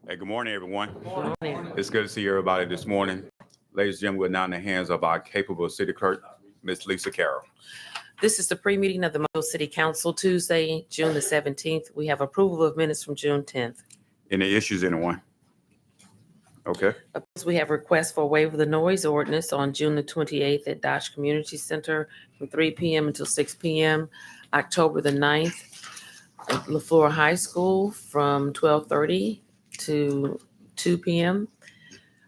Hey, good morning, everyone. Good morning. It's good to see everybody this morning. Ladies and gentlemen, we're now in the hands of our capable city clerk, Miss Lisa Carroll. This is the pre-meeting of the Mobile City Council, Tuesday, June the 17th. We have approval of minutes from June 10th. Any issues, anyone? Okay, We have requests for a waiver of the noise ordinance on June the 28th at Dodge Community Center from 3 p.m. until 6 p.m. October the 9th at LaFleur High School from 12:30 to 2 p.m.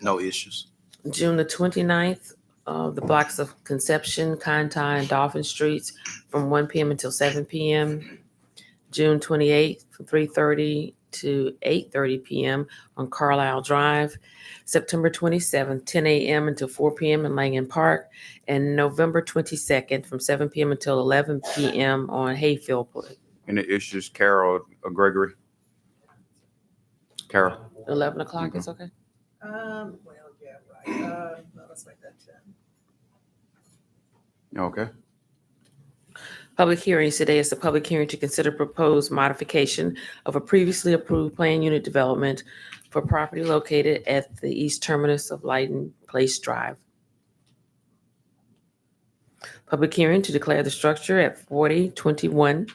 No issues. June the 29th, the blocks of Conception, Conti, and Dolphin Streets from 1 p.m. until 7 p.m. June 28th, from 3:30 to 8:30 p.m. on Carlisle Drive. September 27th, 10 a.m. until 4 p.m. in Langen Park. And November 22nd, from 7 p.m. until 11 p.m. on Hayfield Park. any issues, Carol or Gregory? Carol, 11 o'clock is okay? Well, yeah, right. No, let's make that 10. okay. Public hearings today is the public hearing to consider proposed modification of a previously approved plan unit development for property located at the east terminus of Lighten Place Drive. Public hearing to declare the structure at 4021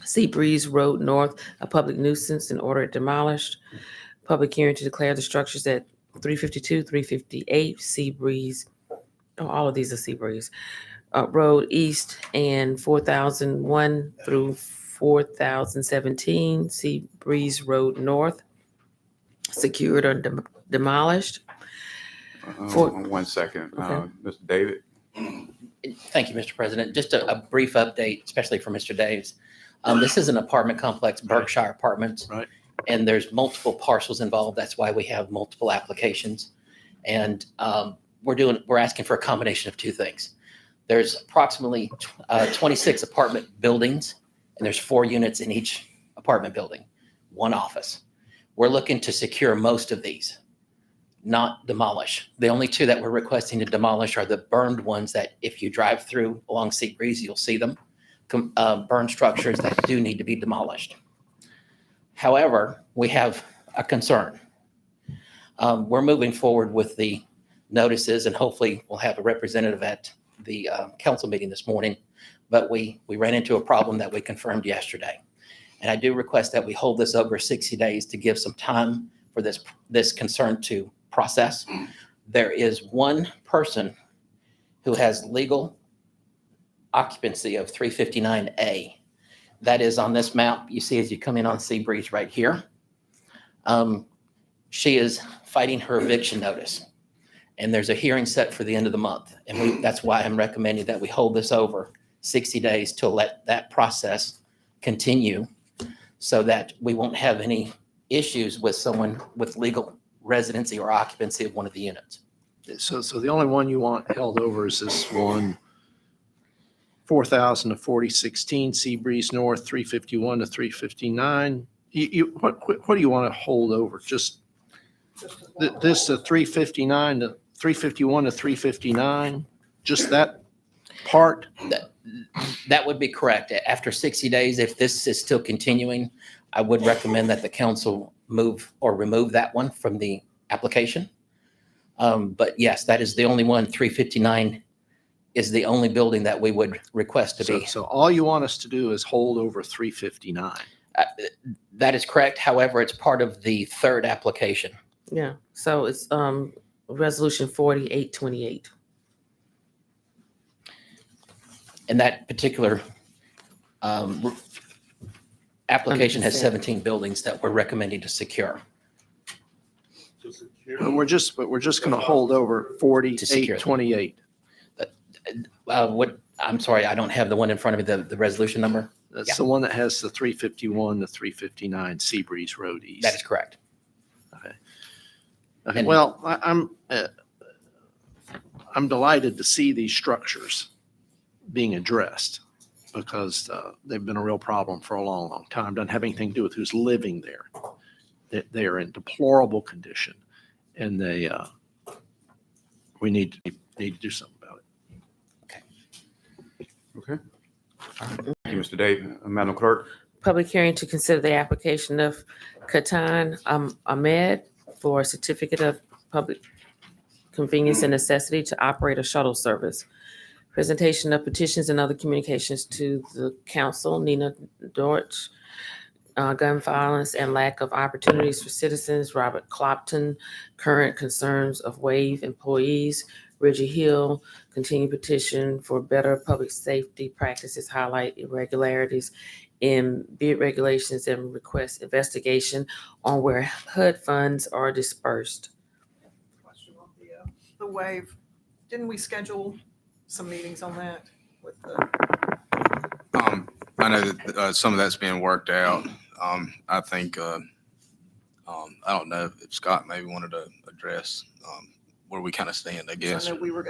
Seabreeze Road North a public nuisance and order it demolished. Public hearing to declare the structures at 352, 358 Seabreeze, all of these are Seabreeze, Road East and 4001 through 4017 Seabreeze Road North, secured or demolished. For- 1 second, Okay. Mr. David. Thank you, Mr. President. Just a brief update, especially for Mr. Daves. This is an apartment complex, Berkshire Apartments. Right. And there's multiple parcels involved. That's why we have multiple applications. And we're asking for a combination of two things. There's approximately 26 apartment buildings, and there's 4 units in each apartment building, 1 office. We're looking to secure most of these, not demolish. The only 2 that we're requesting to demolish are the burned ones that if you drive through along Seabreeze, you'll see them, burned structures that do need to be demolished. However, we have a concern. We're moving forward with the notices, and hopefully we'll have a representative at the council meeting this morning, but we ran into a problem that we confirmed yesterday. And I do request that we hold this over 60 days to give some time for this concern to process. There is one person who has legal occupancy of 359A. That is on this map you see as you come in on Seabreeze right here. She is fighting her eviction notice. And there's a hearing set for the end of the month. And that's why I'm recommending that we hold this over 60 days to let that process continue so that we won't have any issues with someone with legal residency or occupancy of one of the units. So the only one you want held over is this one, 4,000 to 4016 Seabreeze North, 351 to 359. What do you want to hold over? Just this 359 to 351 to 359? Just that part? That would be correct. After 60 days, if this is still continuing, I would recommend that the council move or remove that one from the application. But yes, that is the only one. 359 is the only building that we would request to be. So all you want us to do is hold over 359. That is correct. However, it's part of the third application. Yeah, so it's resolution 4828. And that particular application has 17 buildings that we're recommending to secure. But we're just going to hold over 4828. I'm sorry, I don't have the one in front of me, the resolution number. That's the one that has the 351 to 359 Seabreeze Road East. That is correct. Okay, And- well, I'm delighted to see these structures being addressed because they've been a real problem for a long, long time. Doesn't have anything to do with who's living there. They are in deplorable condition, and we need to do something about it. Okay. Thank you, Mr. David. Madam Clerk. Public hearing to consider the application of Katan Ahmed for a certificate of public convenience and necessity to operate a shuttle service. Presentation of petitions and other communications to the council. Nina Dortch, gun violence and lack of opportunities for citizens. Robert Clopton, current concerns of WAVE employees. Reggie Hill, continued petition for better public safety practices, highlight irregularities in bid regulations and request investigation on where HUD funds are dispersed. Question on the wave. Didn't we schedule some meetings on that with the, I know that some of that's being worked out. I think, I don't know if Scott maybe wanted to address where we kind of stand, I I guess. know we were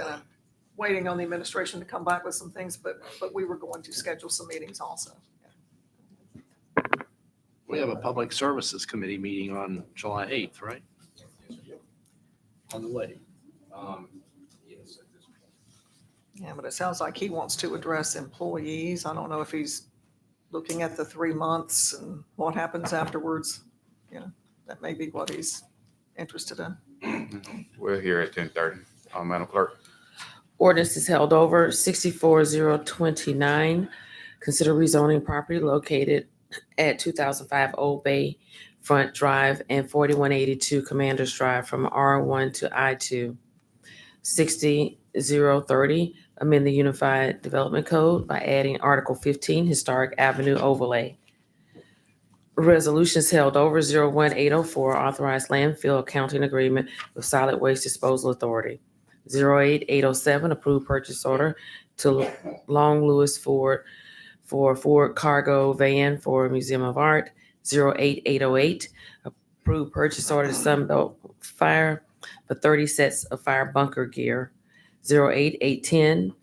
waiting on the administration to come back with some things, but we were going to schedule some meetings also. We have a Public Services Committee meeting on July 8th, right? On the way. Yeah, but it sounds like he wants to address employees. I don't know if he's looking at the 3 months and what happens afterwards. You know, that may be what he's interested in. We're here at 10:30. Madam Clerk. Ordinance is held over. 64029. Consider rezoning property located at 2005 Old Bay Front Drive and 4182 Commanders Drive from R1 to I2. 60030. Amend the Unified Development Code by adding Article 15 Historic Avenue Overlay. Resolutions held over. 01804. Authorized landfill accounting agreement with Solid Waste Disposal Authority. 08807. Approved purchase order to Long Lewis Ford for Ford cargo van for Museum of Art. 08808. Approved purchase order to Sunbelt Fire for 30 sets of fire bunker gear. 08810.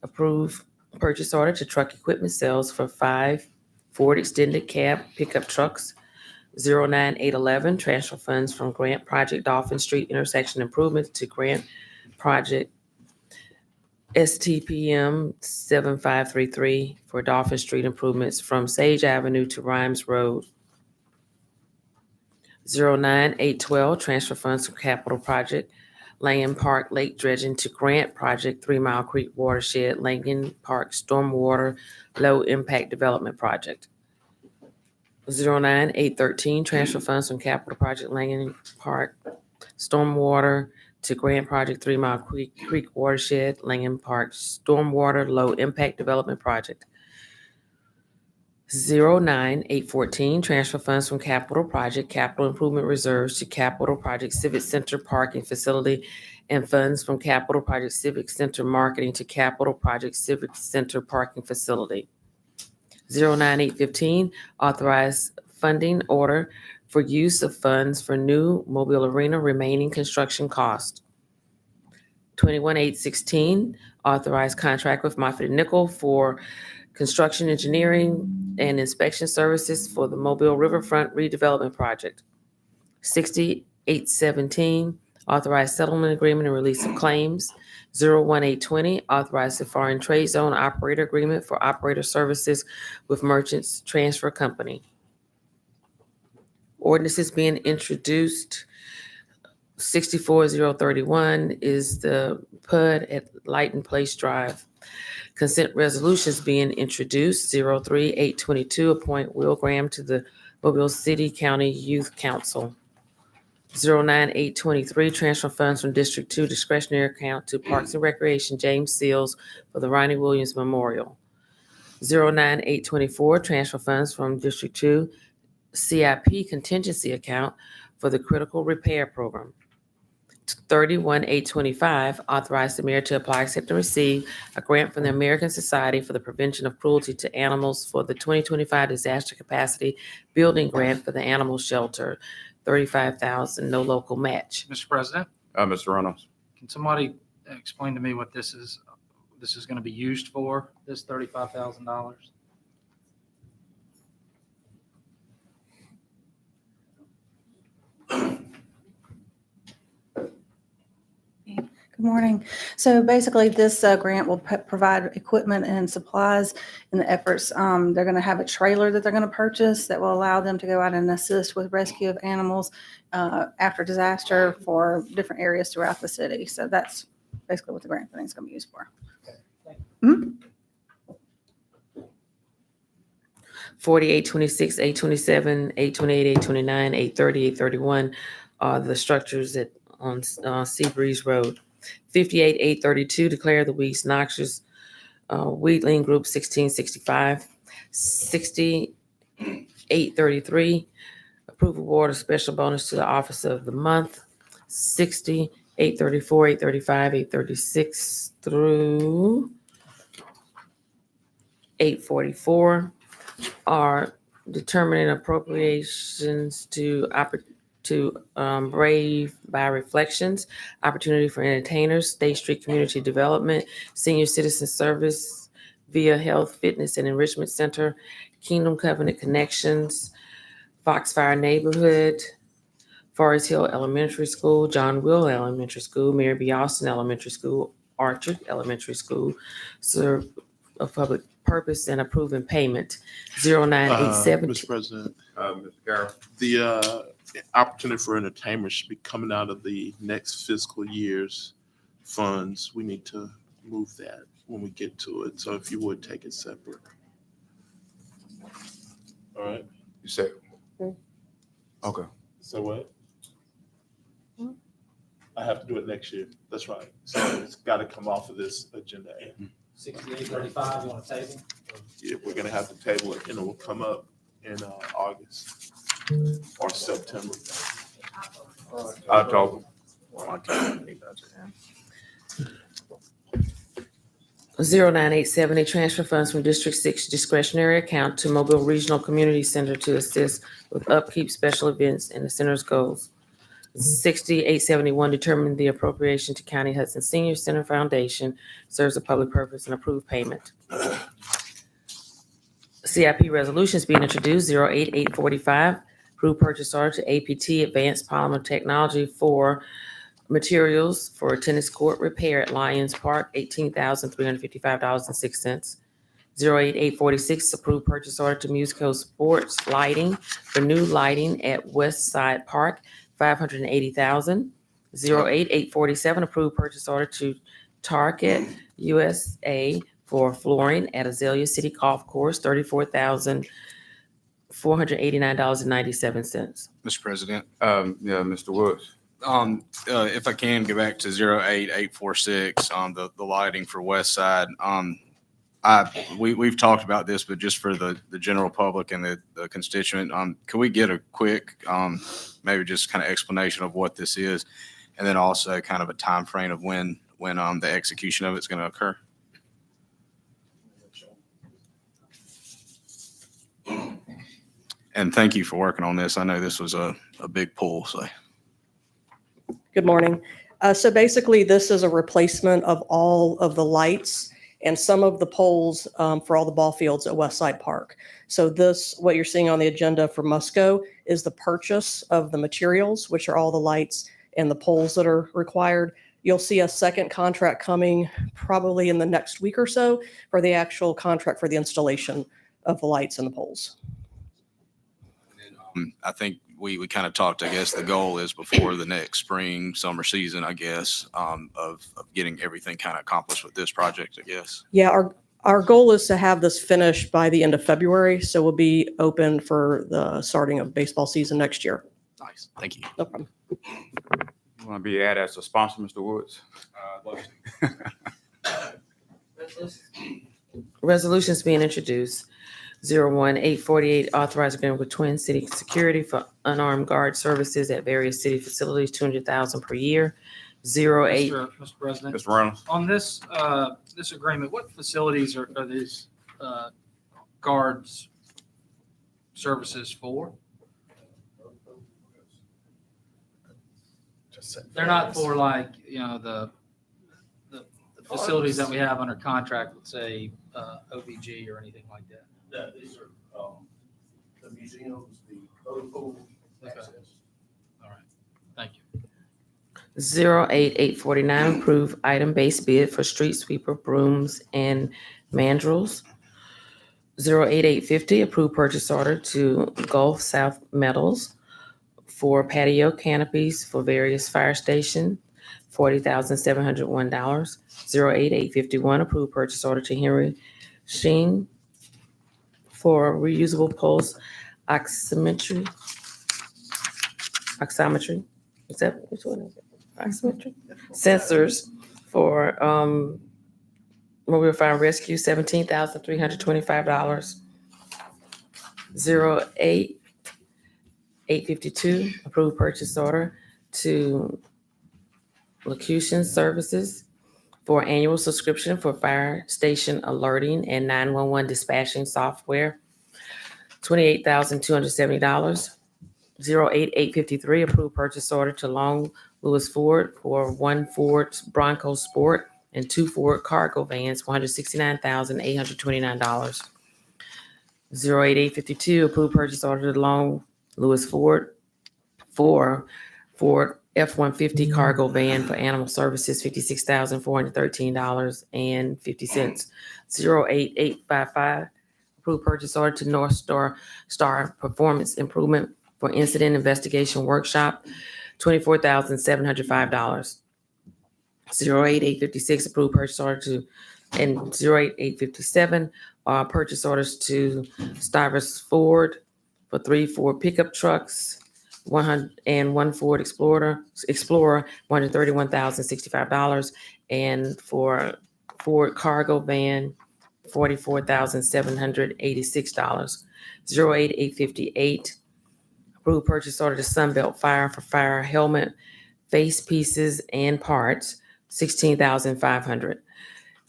Approved purchase order to Truck Equipment Sales for 5 Ford extended cab pickup trucks. 09811. Transfer funds from Grant Project Dolphin Street intersection improvements to Grant Project STPM 7533 for Dolphin Street improvements from Sage Avenue to Rhymes Road. 09812. Transfer funds from Capital Project Langen Park Lake Dredging to Grant Project 3 Mile Creek Watershed Langen Park Stormwater Low Impact Development Project. 09813. Transfer funds from Capital Project Langen Park Stormwater to Grant Project 3 Mile Creek Watershed Langen Park Stormwater Low Impact Development Project. 09814. Transfer funds from Capital Project Capital Improvement Reserves to Capital Project Civic Center Parking Facility and funds from Capital Project Civic Center Marketing to Capital Project Civic Center Parking Facility. 09815. Authorized funding order for use of funds for new Mobile Arena remaining construction cost. 21816. Authorized contract with Moffitt & Nichol for construction engineering and inspection services for the Mobile Riverfront redevelopment project. 60817. Authorized settlement agreement and release of claims. 01820. Authorized the foreign trade zone operator agreement for operator services with Merchants Transfer Company. Ordinances being introduced. 64031 is the PUD at Lighten Place Drive. Consent resolutions being introduced. 03822. Appoint Will Graham to the Mobile City County Youth Council. 09823. Transfer funds from District 2 discretionary account to Parks and Recreation James Seals for the Ronnie Williams Memorial. 09824. Transfer funds from District 2 CIP contingency account for the critical repair program. 31825. Authorize the mayor to apply, accept, and receive a grant from the American Society for the Prevention of Cruelty to Animals for the 2025 Disaster Capacity Building Grant for the Animal Shelter. 35,000, no local match. Mr. President, Mr. Reynolds. can somebody explain to me what this is going to be used for, this $35,000? Good morning. So basically, this grant will provide equipment and supplies in the efforts. They're going to have a trailer that they're going to purchase that will allow them to go out and assist with rescue of animals after disaster for different areas throughout the city. So that's basically what the grant funding is going to be used for. 48, 26, 827, 828, 829, 830, 831 are the structures that on Seabreeze Road. 58, 832, declare the weeds noxious, weedling group 1665. 60, 833, approve award of special bonus to the office of the month. 60, 834, 835, 836 through 844 are determining appropriations to Brave by Reflections, Opportunity for Entertainers, State Street Community Development, Senior Citizen Service via Health, Fitness, and Enrichment Center, Kingdom Covenant Connections, Foxfire Neighborhood, Forest Hill Elementary School, John Will Elementary School, Mary B. Austin Elementary School, Orchard Elementary School, serve a public purpose and approving payment. 0987. Mr. President, Mr. Carroll. the opportunity for entertainment should be coming out of the next fiscal year's funds. We need to move that when we get to it. So if you would take it separate. All right, You said, okay. so what? I have to do it next year. That's right. So it's got to come off of this agenda. 6835, you want to table? Yeah, we're gonna have to table it and it will come up in August or September. October. 0987, transfer funds from District 6 discretionary account to Mobile Regional Community Center to assist with upkeep special events and the center's goals. 6871, determine the appropriation to County Hudson Senior Center Foundation, serves a public purpose and approve payment. CIP resolutions being introduced, 08845, approve purchase order to APT Advanced Polymer Technology for materials for tennis court repair at Lions Park, $18,355.06. 08846, approve purchase order to Musico Sports Lighting for new lighting at West Side Park, $580,000. 08847, approve purchase order to Target USA for flooring at Azalea City Golf Course, $34,489.97. Mr. President, Yeah, Mr. Woods. if I can go back to 08846, the lighting for West Side. We've talked about this, but just for the general public and the constituent, can we get a quick, maybe just kind of explanation of what this is? And then also kind of a time frame of when the execution of it's going to occur? And thank you for working on this. I know this was a big pull, so. Good morning. So basically, this is a replacement of all of the lights and some of the poles for all the ball fields at Westside Park. So this, what you're seeing on the agenda for Musco, is the purchase of the materials, which are all the lights and the poles that are required. You'll see a second contract coming probably in the next week or so for the actual contract for the installation of the lights and the poles. I think we kind of talked, I guess the goal is before the next spring, summer season, I guess, of getting everything kind of accomplished with this project, I guess. Yeah, our goal is to have this finished by the end of February, so we'll be open for the starting of baseball season next year. Nice. Thank you. No problem. You want to be added as a sponsor, Mr. Woods? Resolutions being introduced. 01848, authorized agreement with Twin City Security for unarmed guard services at various city facilities, $200,000 per year. 08, Mr. President, Mr. Reynolds? on this, this agreement, what facilities are these guards services for? They're not for like, the facilities that we have under contract with, say, OVG or anything like that. Yeah, these are the museums, the photo pool access. All right, thank you. 08849, approve item-based bid for street sweeper brooms and mandrels. 08850, approve purchase order to Gulf South Metals for patio canopies for various fire station, $40,701. 08851, approve purchase order to Henry Sheen for reusable pulse oximetry. Is that, which one is it? Oximetry? Sensors for mobile fire rescue, $17,325. 08852, approved purchase order to Locution Services for annual subscription for fire station alerting and 911 dispatching software, $28,270. 08853, approved purchase order to Long Lewis Ford for 1 Ford Bronco Sport and 2 Ford cargo vans, $169,829. 08852, approved purchase order to Long Lewis Ford for Ford F-150 cargo van for animal services, $56,413.50. 08855, approved purchase order to North Star Performance Improvement for incident investigation workshop, $24,705. 08856, approved purchase order to, and 08857, purchase orders to Stivers Ford for 3 Ford pickup trucks, 1 Ford Explorer, $131,065, and for Ford cargo van, $44,786. 08858, approved purchase order to Sunbelt Fire for fire helmet, face pieces, and parts, $16,500.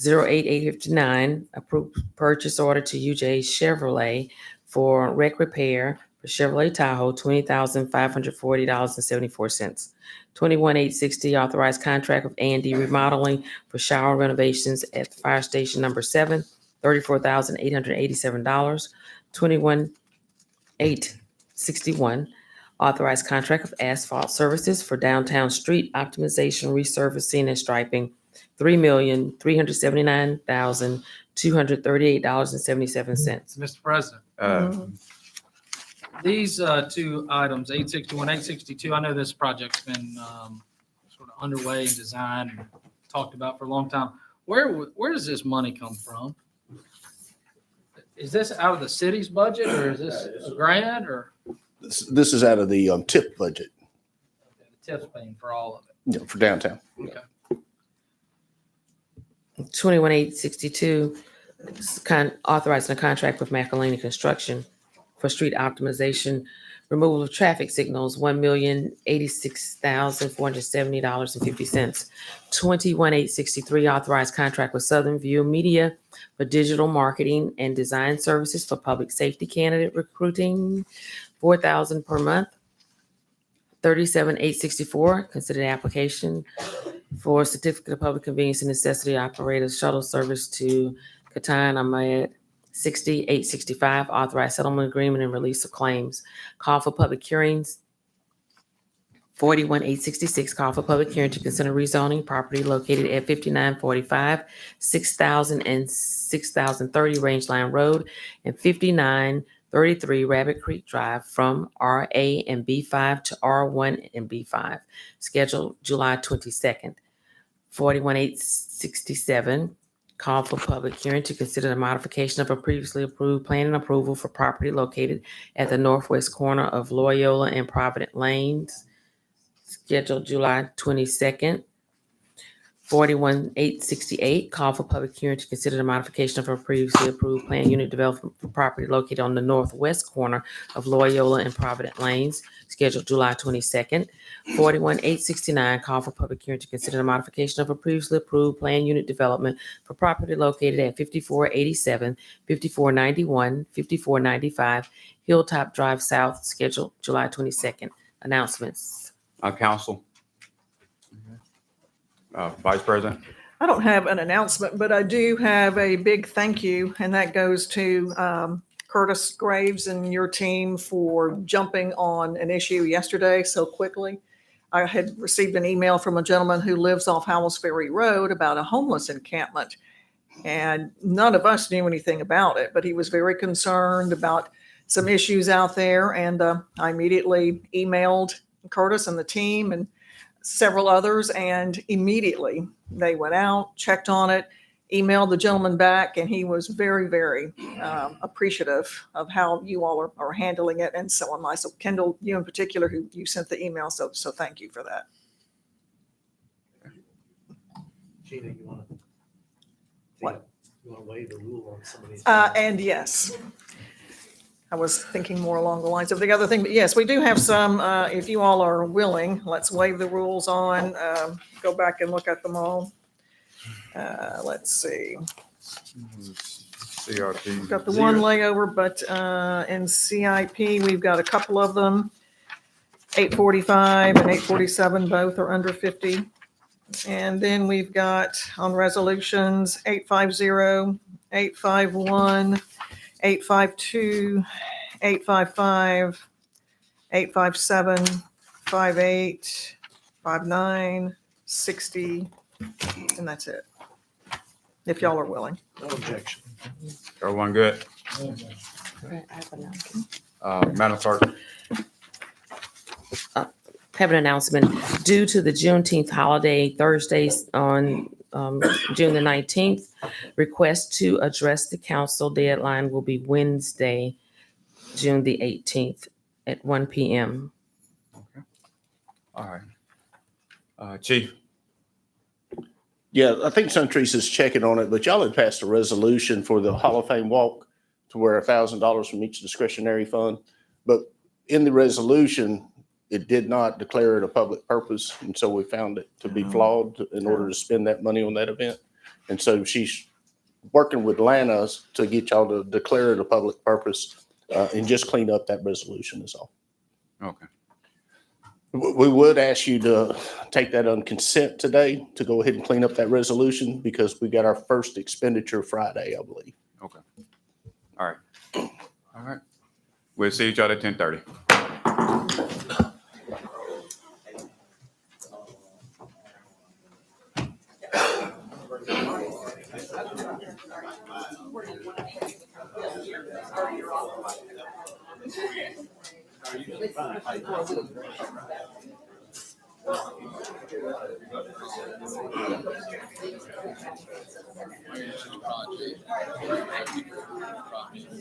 08859, approved purchase order to UJ Chevrolet for wreck repair for Chevrolet Tahoe, $20,540.74. 21860, authorized contract with A&D Remodeling for shower renovations at Fire Station Number 7, $34,887. 21861, authorized contract of asphalt services for downtown street optimization, resurfacing, and striping, $3,379,238.77. Mr. President, these two items, 861, 862, I know this project's been sort of underway and designed and talked about for a long time. Where does this money come from? Is this out of the city's budget, or is this a grant, or This is out of the TIP budget, the TIP's paying for all of it? for downtown. Okay. 21862, authorizing a contract with McElhaney Construction for street optimization, removal of traffic signals, $1,086,470.50. 21863, authorized contract with Southern View Media for digital marketing and design services for public safety candidate recruiting, $4,000 per month. 37864, considered application for certificate of public convenience and necessity operator shuttle service to Katan Ahmed. 6865, authorized settlement agreement and release of claims. Call for public hearings. 41866, call for public hearing to consider rezoning property located at 5945, 6000 and 6030 Rangeline Road and 5933 Rabbit Creek Drive from RA and B5 to R1 and B5, scheduled July 22nd. 41867, call for public hearing to consider the modification of a previously approved plan and approval for property located at the northwest corner of Loyola and Provident Lanes, scheduled July 22nd. 41868, call for public hearing to consider the modification of a previously approved plan unit development for property located on the northwest corner of Loyola and Provident Lanes, scheduled July 22nd. 41869, call for public hearing to consider the modification of a previously approved plan unit development for property located at 5487, 5491, 5495 Hilltop Drive South, scheduled July 22nd. Announcements. Council. Vice President. I don't have an announcement, but I do have a big thank you, and that goes to Curtis Graves and your team for jumping on an issue yesterday so quickly. I had received an email from a gentleman who lives off Howells Ferry Road about a homeless encampment. And none of us knew anything about it, but he was very concerned about some issues out there. And I immediately emailed Curtis and the team and several others, and immediately they went out, checked on it, emailed the gentleman back, and he was very, very appreciative of how you all are handling it, and so am I. So Kendall, you in particular, who you sent the email, so thank you for that. Gina, you want to? What? You want to waive the rule on some of these? And yes, I was thinking more along the lines of the other thing, but yes, we do have some, if you all are willing, let's waive the rules on, go back and look at them all. Let's see. CRP. We've got the one layover, but in CIP, we've got a couple of them. 845 and 847, both are under 50. And then we've got on resolutions 850, 851, 852, 855, 857, 58, 59, 60, and that's it. If y'all are willing. No objection. Everyone good? Madam Clerk? Have an announcement. Due to the Juneteenth holiday Thursdays on June the 19th, request to address the council deadline will be Wednesday, June the 18th at 1 p.m. All right. Chief? Yeah, I think Suntrese is checking on it, but y'all had passed a resolution for the Hall of Fame walk to where $1,000 from each discretionary fund. But in the resolution, it did not declare it a public purpose. And so we found it to be flawed in order to spend that money on that event. And so she's working with Lana to get y'all to declare it a public purpose and just clean up that resolution is all. Okay. We would ask you to take that on consent today to go ahead and clean up that resolution because we got our first expenditure Friday, I believe. Okay. All right. All right. We'll see each other at 10:30.